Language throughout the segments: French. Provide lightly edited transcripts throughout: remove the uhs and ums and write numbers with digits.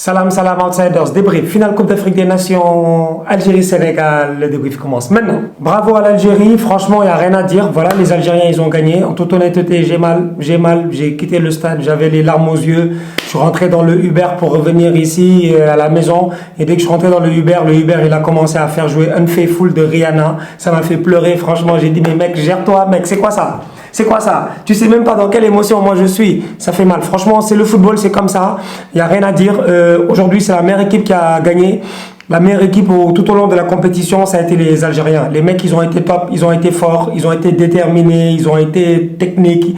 Salam, salam, outsiders. Débrief. Finale Coupe d'Afrique des Nations, Algérie-Sénégal. Le débrief commence maintenant. Bravo à l'Algérie. Franchement, il n'y a rien à dire. Voilà, les Algériens, ils ont gagné. En toute honnêteté, j'ai mal. J'ai quitté le stade. J'avais les larmes aux yeux. Je suis rentré dans le Uber pour revenir ici à la maison. Et dès que je suis rentré dans le Uber, il a commencé à faire jouer Unfaithful de Rihanna. Ça m'a fait pleurer. Franchement, j'ai dit, mais mec, gère-toi, mec. C'est quoi ça? C'est quoi ça? Tu sais même pas dans quelle émotion moi je suis. Ça fait mal. Franchement, c'est le football, c'est comme ça. Il n'y a rien à dire. Aujourd'hui, c'est la meilleure équipe qui a gagné. La meilleure équipe tout au long de la compétition, ça a été les Algériens. Les mecs, ils ont été top, ils ont été forts, ils ont été déterminés, ils ont été techniques.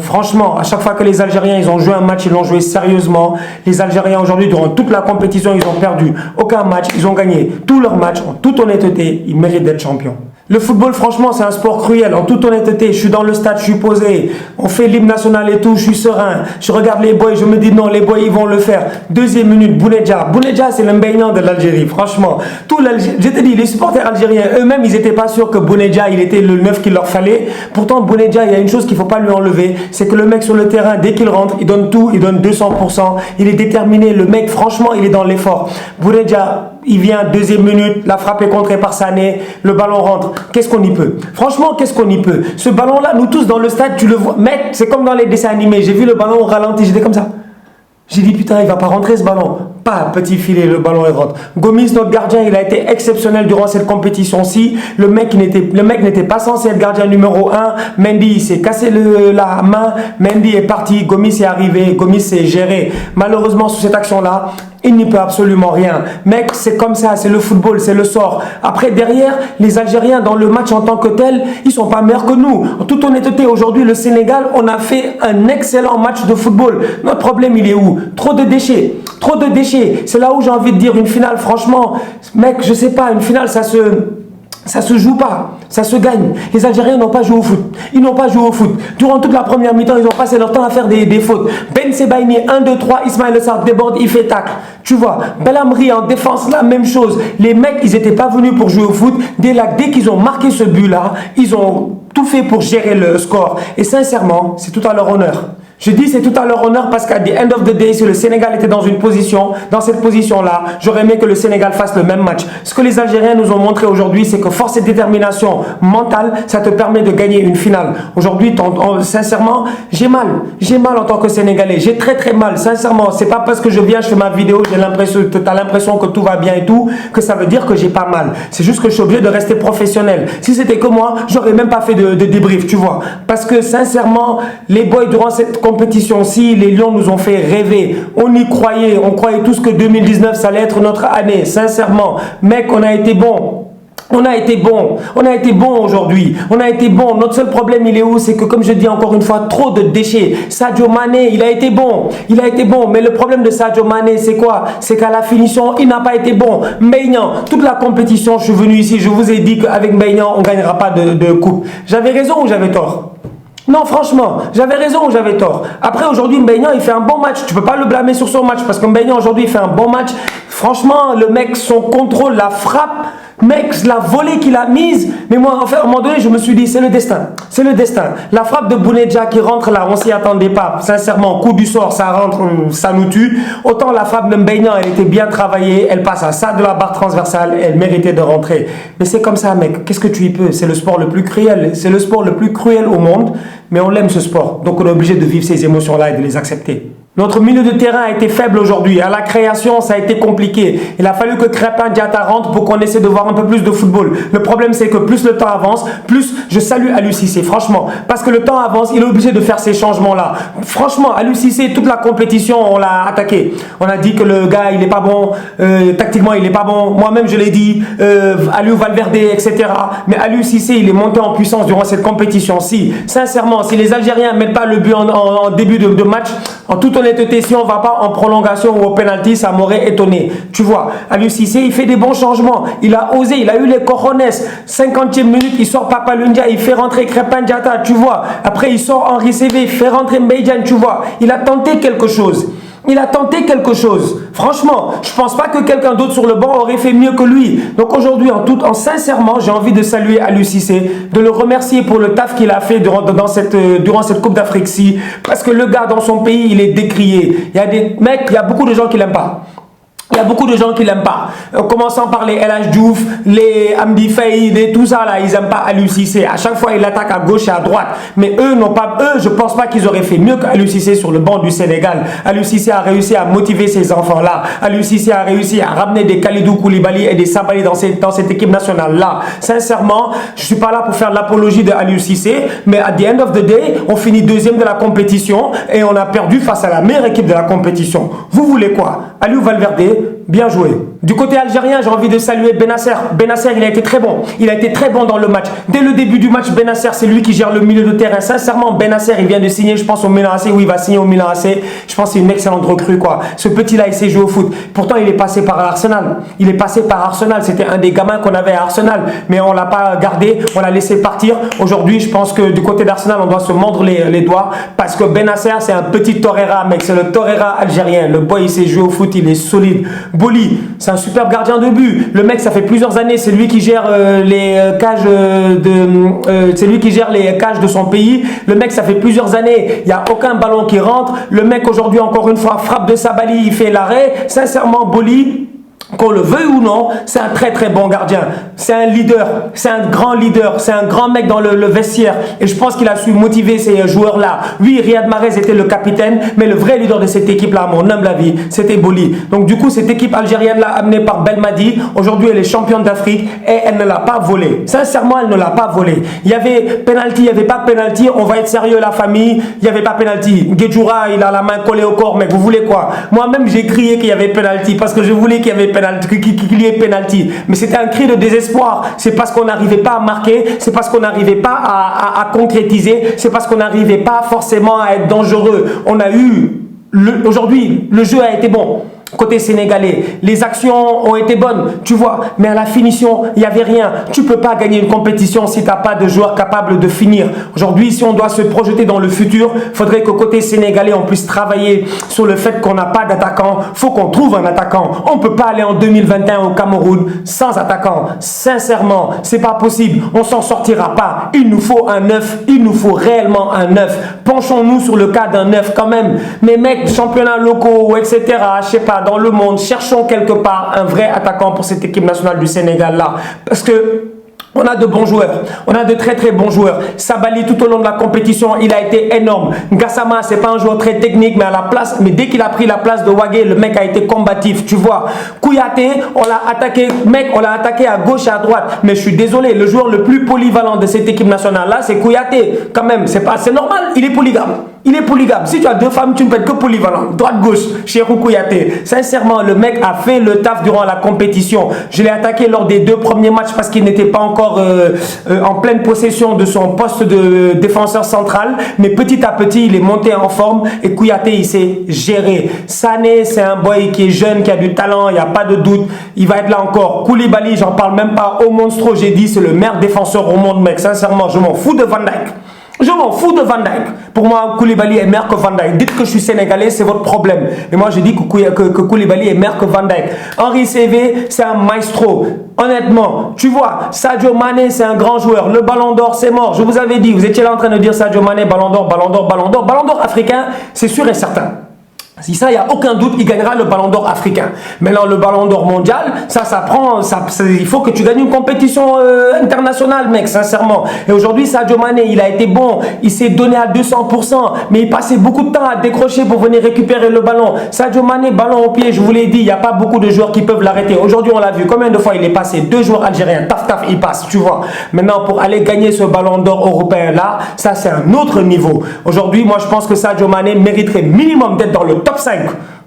Franchement, à chaque fois que les Algériens, ils ont joué un match, ils l'ont joué sérieusement. Les Algériens, aujourd'hui, durant toute la compétition, ils ont perdu aucun match. Ils ont gagné tous leurs matchs. En toute honnêteté, ils méritent d'être champions. Le football, franchement, c'est un sport cruel. En toute honnêteté, je suis dans le stade, je suis posé. On fait l'hymne national et tout, je suis serein. Je regarde les boys, je me dis non, les boys, ils vont le faire. Deuxième minute, Bounedjah. Bounedjah, c'est le Mbéignan de l'Algérie, franchement. Je te dis, les supporters algériens, eux-mêmes, ils n'étaient pas sûrs que Bounedjah, il était le neuf qu'il leur fallait. Pourtant, Bounedjah, il y a une chose qu'il ne faut pas lui enlever. C'est que le mec sur le terrain, dès qu'il rentre, il donne tout, il donne 200%. Il est déterminé. Le mec, franchement, il est dans l'effort. Bounedjah, il vient, deuxième minute, la frappe est contrée par Sané, le ballon rentre. Qu'est-ce qu'on y peut? Franchement, qu'est-ce qu'on y peut? Ce ballon-là, nous tous dans le stade, tu le vois. Mec, c'est comme dans les dessins animés. J'ai vu le ballon au ralenti, j'étais comme ça. J'ai dit, putain, il va pas rentrer ce ballon. Pas petit filet, le ballon il rentre. Gomis, notre gardien, il a été exceptionnel durant cette compétition-ci. Le mec n'était pas censé être gardien numéro 1. Mendy, il s'est cassé la main. Mendy est parti. Gomis est arrivé. Gomis s'est géré. Malheureusement, sur cette action-là, il n'y peut absolument rien. Mec, c'est comme ça, c'est le football, c'est le sort. Après, derrière, les Algériens, dans le match en tant que tel, ils sont pas meilleurs que nous. En toute honnêteté, aujourd'hui, le Sénégal, on a fait un excellent match de football. Notre problème, il est où? Trop de déchets. Trop de déchets. C'est là où j'ai envie de dire une finale, franchement, mec, je sais pas, une finale, ça se joue pas, ça se gagne. Les Algériens n'ont pas joué au foot. Ils n'ont pas joué au foot. Durant toute la première mi-temps, ils ont passé leur temps à faire des fautes. Ben Sebaini, 1, 2, 3, Ismaël Sarr déborde, il fait tacle. Tu vois, Belhamri en défense, la même chose. Les mecs, ils n'étaient pas venus pour jouer au foot. Dès qu'ils ont marqué ce but-là, ils ont tout fait pour gérer le score. Et sincèrement, c'est tout à leur honneur. Je dis c'est tout à leur honneur parce qu'à the end of the day, si le Sénégal était dans cette position-là, j'aurais aimé que le Sénégal fasse le même match. Ce que les Algériens nous ont montré aujourd'hui, c'est que force et détermination mentale, ça te permet de gagner une finale. Aujourd'hui, sincèrement, j'ai mal. J'ai mal en tant que Sénégalais. J'ai très très mal. Sincèrement, c'est pas parce que je fais ma vidéo, tu as l'impression que tout va bien et tout, que ça veut dire que j'ai pas mal. C'est juste que je suis obligé de rester professionnel. Si c'était que moi, j'aurais même pas fait de débrief, tu vois. Parce que sincèrement, les boys durant cette compétition-ci, les Lions nous ont fait rêver. On y croyait. On croyait tous que 2019, ça allait être notre année. Sincèrement, mec, on a été bon. On a été bon. On a été bon aujourd'hui. On a été bon. Notre seul problème, il est où? C'est que, comme je dis encore une fois, trop de déchets. Sadio Mané, il a été bon. Il a été bon. Mais le problème de Sadio Mané, c'est quoi? C'est qu'à la finition, il n'a pas été bon. Mbéignan, toute la compétition, je suis venu ici, je vous ai dit qu'avec Mbéignan, on ne gagnera pas de coupe. J'avais raison ou j'avais tort? Non, franchement, j'avais raison ou j'avais tort. Après, aujourd'hui, Mbéignan, il fait un bon match. Tu peux pas le blâmer sur son match parce que Mbéignan, aujourd'hui, il fait un bon match. Franchement, le mec, son contrôle, la frappe, mec, la volée qu'il a mise. Mais moi, en fait, à un moment donné, je me suis dit, c'est le destin. C'est le destin. La frappe de Bounedjah qui rentre là, on s'y attendait pas. Sincèrement, coup du sort, ça rentre, ça nous tue. Autant la frappe de Mbéignan, elle était bien travaillée. Elle passe à ça de la barre transversale. Elle méritait de rentrer. Mais c'est comme ça, mec. Qu'est-ce que tu y peux? C'est le sport le plus cruel. C'est le sport le plus cruel au monde. Mais on l'aime ce sport. Donc on est obligé de vivre ces émotions-là et de les accepter. Notre milieu de terrain a été faible aujourd'hui. À la création, ça a été compliqué. Il a fallu que Crépin Diatta rentre pour qu'on essaie de voir un peu plus de football. Le problème, c'est que plus le temps avance, plus je salue Aliou Cissé, franchement. Parce que le temps avance, il est obligé de faire ces changements-là. Franchement, Aliou Cissé, toute la compétition, on l'a attaqué. On a dit que le gars, il n'est pas bon. Tactiquement, il n'est pas bon. Moi-même, je l'ai dit. Aliou Valverde, etc. Mais Aliou Cissé, il est monté en puissance durant cette compétition-ci. Sincèrement, si les Algériens ne mettent pas le but en début de match, en toute honnêteté, si on ne va pas en prolongation ou au penalty, ça m'aurait étonné. Tu vois, Aliou Cissé, il fait des bons changements. Il a osé, il a eu les cojones. 50e minute, il sort Papa Lundia, il fait rentrer Crépin Diatta, tu vois. Après, il sort Henri Cévé, il fait rentrer Mbéignan, tu vois. Il a tenté quelque chose. Il a tenté quelque chose. Franchement, je ne pense pas que quelqu'un d'autre sur le banc aurait fait mieux que lui. Donc aujourd'hui, sincèrement, j'ai envie de saluer Aliou Cissé, de le remercier pour le taf qu'il a fait durant cette Coupe d'Afrique-ci. Parce que le gars, dans son pays, il est décrié. Il y a des mecs, il y a beaucoup de gens qui ne l'aiment pas. Il y a beaucoup de gens qui l'aiment pas. Commençant par les El Hadj Diouf, les Amdi Faye, et tout ça là, ils n'aiment pas Aliou Cissé. À chaque fois, ils l'attaquent à gauche et à droite. Mais eux, je pense pas qu'ils auraient fait mieux qu'Aliou Cissé sur le banc du Sénégal. Aliou Cissé a réussi à motiver ces enfants-là. Aliou Cissé a réussi à ramener des Kalidou Koulibaly et des Sabaly dans cette équipe nationale-là. Sincèrement, je suis pas là pour faire l'apologie de Aliou Cissé, mais at the end of the day, on finit deuxième de la compétition et on a perdu face à la meilleure équipe de la compétition. Vous voulez quoi? Aliou Valverde, bien joué. Du côté algérien, j'ai envie de saluer Benasser. Benasser, il a été très bon. Il a été très bon dans le match. Dès le début du match, Benasser, c'est lui qui gère le milieu de terrain. Sincèrement, Benasser, il vient de signer, je pense, au Milan AC. Oui, il va signer au Milan AC. Je pense que c'est une excellente recrue, quoi. Ce petit-là, il sait jouer au foot. Pourtant, il est passé par Arsenal. Il est passé par Arsenal. C'était un des gamins qu'on avait à Arsenal. Mais on ne l'a pas gardé. On l'a laissé partir. Aujourd'hui, je pense que du côté d'Arsenal, on doit se mordre les doigts. Parce que Benasser, c'est un petit Torreira, mec. C'est le Torreira algérien. Le boy, il sait jouer au foot. Il est solide. Boli, c'est un superbe gardien de but. Le mec, ça fait plusieurs années, c'est lui qui gère les cages de son pays. Le mec, ça fait plusieurs années, il n'y a aucun ballon qui rentre. Le mec, aujourd'hui, encore une fois, frappe de Sabaly, il fait l'arrêt. Sincèrement, Boli, qu'on le veuille ou non, c'est un très très bon gardien. C'est un leader, c'est un grand leader, c'est un grand mec dans le vestiaire. Et je pense qu'il a su motiver ces joueurs-là. Oui, Riyad Mahrez était le capitaine, mais le vrai leader de cette équipe-là, à mon humble avis, c'était Boli. Donc du coup, cette équipe algérienne-là, amenée par Belmadi, aujourd'hui elle est championne d'Afrique et elle ne l'a pas volée. Sincèrement, elle ne l'a pas volée. Il y avait penalty, il n'y avait pas penalty, on va être sérieux la famille, il n'y avait pas penalty. Guedjoura, il a la main collée au corps, mec, vous voulez quoi? Moi-même, j'ai crié qu'il y avait penalty parce que je voulais qu'il y avait qu'il y ait penalty. Mais c'était un cri de désespoir. C'est parce qu'on n'arrivait pas à marquer, c'est parce qu'on n'arrivait pas à concrétiser, c'est parce qu'on n'arrivait pas forcément à être dangereux. On a eu, aujourd'hui, le jeu a été bon. Côté sénégalais, les actions ont été bonnes, tu vois, mais à la finition, il n'y avait rien. Tu ne peux pas gagner une compétition si tu n'as pas de joueurs capables de finir. Aujourd'hui, si on doit se projeter dans le futur, il faudrait que côté sénégalais, on puisse travailler sur le fait qu'on n'a pas d'attaquant. Il faut qu'on trouve un attaquant. On ne peut pas aller en 2021 au Cameroun sans attaquant. Sincèrement, c'est pas possible. On s'en sortira pas. Il nous faut un neuf. Il nous faut réellement un neuf. Penchons-nous sur le cas d'un neuf quand même. Mais mec, championnats locaux, etc., je sais pas, dans le monde, cherchons quelque part un vrai attaquant pour cette équipe nationale du Sénégal là. Parce que on a de bons joueurs, on a de très très bons joueurs. Sabaly tout au long de la compétition, il a été énorme. Gassama, c'est pas un joueur très technique, mais à la place, mais dès qu'il a pris la place de Wagué, le mec a été combatif, tu vois. Kouyaté, on l'a attaqué, mec, on l'a attaqué à gauche et à droite. Mais je suis désolé, le joueur le plus polyvalent de cette équipe nationale là, c'est Kouyaté. Quand même, c'est normal, il est polygame. Il est polygame. Si tu as deux femmes, tu ne peux être que polyvalent. Droite-gauche, Cheikhou Kouyaté. Sincèrement, le mec a fait le taf durant la compétition. Je l'ai attaqué lors des 2 premiers matchs parce qu'il n'était pas encore en pleine possession de son poste de défenseur central. Mais petit à petit, il est monté en forme et Kouyaté, il s'est géré. Sané, c'est un boy qui est jeune, qui a du talent, il n'y a pas de doute. Il va être là encore. Koulibaly, j'en parle même pas. Au Monstro, j'ai dit, c'est le meilleur défenseur au monde, mec. Sincèrement, je m'en fous de Van Dijk. Je m'en fous de Van Dijk. Pour moi, Koulibaly est meilleur que Van Dijk. Dites que je suis sénégalais, c'est votre problème. Et moi, je dis que Koulibaly est meilleur que Van Dijk. Henri CV, c'est un maestro. Honnêtement, tu vois, Sadio Mané, c'est un grand joueur. Le Ballon d'Or, c'est mort. Je vous avais dit, vous étiez là en train de dire Sadio Mané, Ballon d'Or, Ballon d'Or, Ballon d'Or. Ballon d'Or africain, c'est sûr et certain. Si ça, il n'y a aucun doute, il gagnera le Ballon d'Or africain. Maintenant, le Ballon d'Or mondial, il faut que tu gagnes une compétition internationale, mec, sincèrement. Et aujourd'hui, Sadio Mané, il a été bon, il s'est donné à 200%, mais il passait beaucoup de temps à décrocher pour venir récupérer le ballon. Sadio Mané, ballon au pied, je vous l'ai dit, il n'y a pas beaucoup de joueurs qui peuvent l'arrêter. Aujourd'hui, on l'a vu, combien de fois il est passé, 2 joueurs algériens, taf, taf, il passe, tu vois. Maintenant, pour aller gagner ce Ballon d'Or européen là, ça c'est un autre niveau. Aujourd'hui, moi, je pense que Sadio Mané mériterait minimum d'être dans le top 5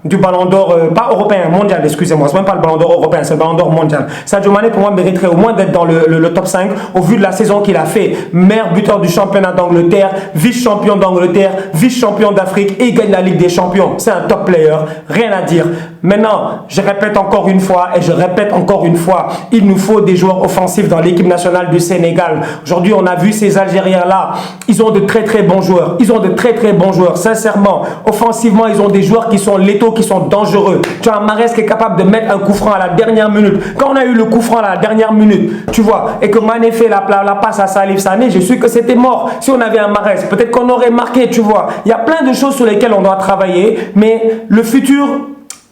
du Ballon d'Or, pas européen, mondial, excusez-moi, c'est même pas le Ballon d'Or européen, c'est le Ballon d'Or mondial. Sadio Mané, pour moi, mériterait au moins d'être dans le top 5 au vu de la saison qu'il a fait. Meilleur buteur du championnat d'Angleterre, vice-champion d'Angleterre, vice-champion d'Afrique et il gagne la Ligue des Champions. C'est un top player, rien à dire. Maintenant, je répète encore une fois et je répète encore une fois, il nous faut des joueurs offensifs dans l'équipe nationale du Sénégal. Aujourd'hui, on a vu ces Algériens-là, ils ont de très très bons joueurs. Ils ont de très très bons joueurs, sincèrement. Offensivement, ils ont des joueurs qui sont létaux vitaux qui sont dangereux. Tu as un Mahrez qui est capable de mettre un coup franc à la dernière minute. Quand on a eu le coup franc à la dernière minute, tu vois, et que Mané fait la passe à Salif Sané, je suis que c'était mort. Si on avait un Mahrez, peut-être qu'on aurait marqué, tu vois. Il y a plein de choses sur lesquelles on doit travailler, mais le futur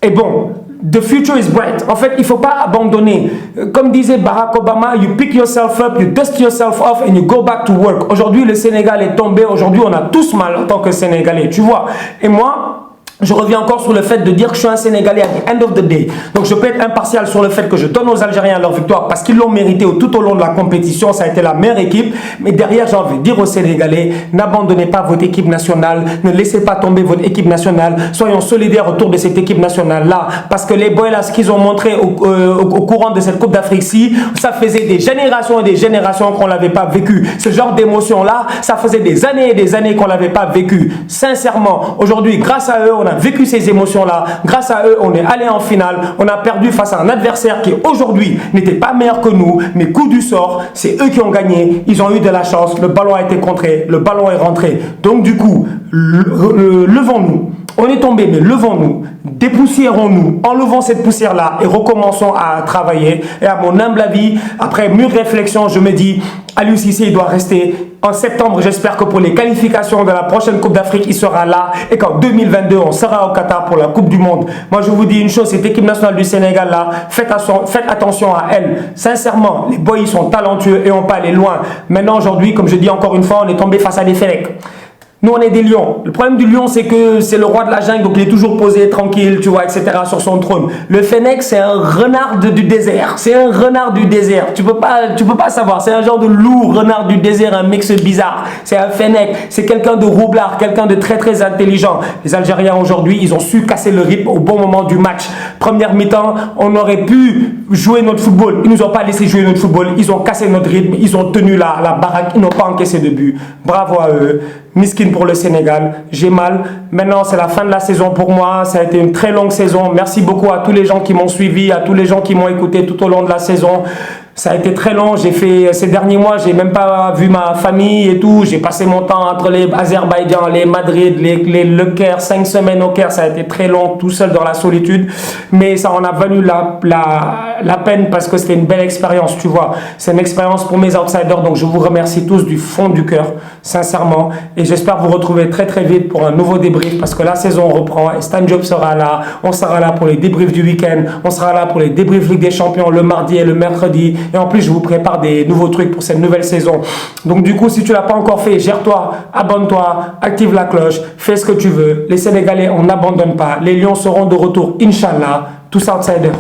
est bon. The future is bright. En fait, il ne faut pas abandonner. Comme disait Barack Obama, you pick yourself up, you dust yourself off and you go back to work. Aujourd'hui, le Sénégal est tombé. Aujourd'hui, on a tous mal en tant que Sénégalais, tu vois. Et moi, je reviens encore sur le fait de dire que je suis un Sénégalais at the end of the day. Donc je peux être impartial sur le fait que je donne aux Algériens leur victoire parce qu'ils l'ont mérité tout au long de la compétition. Ça a été la meilleure équipe. Mais derrière, j'ai envie de dire aux Sénégalais, n'abandonnez pas votre équipe nationale. Ne laissez pas tomber votre équipe nationale. Soyons solidaires autour de cette équipe nationale-là. Parce que les boys là, ce qu'ils ont montré au courant de cette Coupe d'Afrique-ci, ça faisait des générations et des générations qu'on ne l'avait pas vécu. Ce genre d'émotion-là, ça faisait des années et des années qu'on ne l'avait pas vécu. Sincèrement, aujourd'hui, grâce à eux, on a vécu ces émotions-là. Grâce à eux, on est allé en finale. On a perdu face à un adversaire qui, aujourd'hui, n'était pas meilleur que nous. Mais coup du sort, c'est eux qui ont gagné. Ils ont eu de la chance. Le ballon a été contré. Le ballon est rentré. Donc, du coup, levons-nous. On est tombé, mais levons-nous. Dépoussiérons-nous. Enlevons cette poussière-là et recommençons à travailler. Et à mon humble avis, après mûre réflexion, je me dis, Aliou Cissé, il doit rester. En septembre, j'espère que pour les qualifications de la prochaine Coupe d'Afrique, il sera là. Et qu'en 2022, on sera au Qatar pour la Coupe du Monde. Moi, je vous dis une chose, cette équipe nationale du Sénégal, là, faites attention à elle. Sincèrement, les boys, ils sont talentueux et on peut aller loin. Maintenant, aujourd'hui, comme je dis encore une fois, on est tombé face à des Fennecs. Nous, on est des lions. Le problème du lion, c'est que c'est le roi de la jungle, donc il est toujours posé, tranquille, tu vois, etc., sur son trône. Le fennec, c'est un renard du désert. C'est un renard du désert. Tu peux pas savoir. C'est un genre de loup, renard du désert, un mix bizarre. C'est un fennec. C'est quelqu'un de roublard, quelqu'un de très, très intelligent. Les Algériens, aujourd'hui, ils ont su casser le rythme au bon moment du match. Première mi-temps, on aurait pu jouer notre football. Ils nous ont pas laissé jouer notre football. Ils ont cassé notre rythme. Ils ont tenu la baraque. Ils n'ont pas encaissé de but. Bravo à eux. Miskin pour le Sénégal, j'ai mal. Maintenant, c'est la fin de la saison pour moi. Ça a été une très longue saison. Merci beaucoup à tous les gens qui m'ont suivi, à tous les gens qui m'ont écouté tout au long de la saison. Ça a été très long. J'ai fait ces derniers mois, j'ai même pas vu ma famille et tout. J'ai passé mon temps entre les Azerbaïdjan, les Madrid, le Caire, 5 semaines au Caire. Ça a été très long, tout seul dans la solitude. Mais ça en a valu la peine parce que c'était une belle expérience, tu vois. C'est une expérience pour mes outsiders. Donc, je vous remercie tous du fond du cœur, sincèrement. Et j'espère vous retrouver très, très vite pour un nouveau débrief parce que la saison reprend et Stan Job sera là. On sera là pour les débriefs du week-end. On sera là pour les débriefs Ligue des Champions le mardi et le mercredi. Et en plus, je vous prépare des nouveaux trucs pour cette nouvelle saison. Donc du coup, si tu ne l'as pas encore fait, gère-toi, abonne-toi, active la cloche, fais ce que tu veux. Les Sénégalais, on n'abandonne pas. Les Lions seront de retour, Inch'Allah, tous outsiders.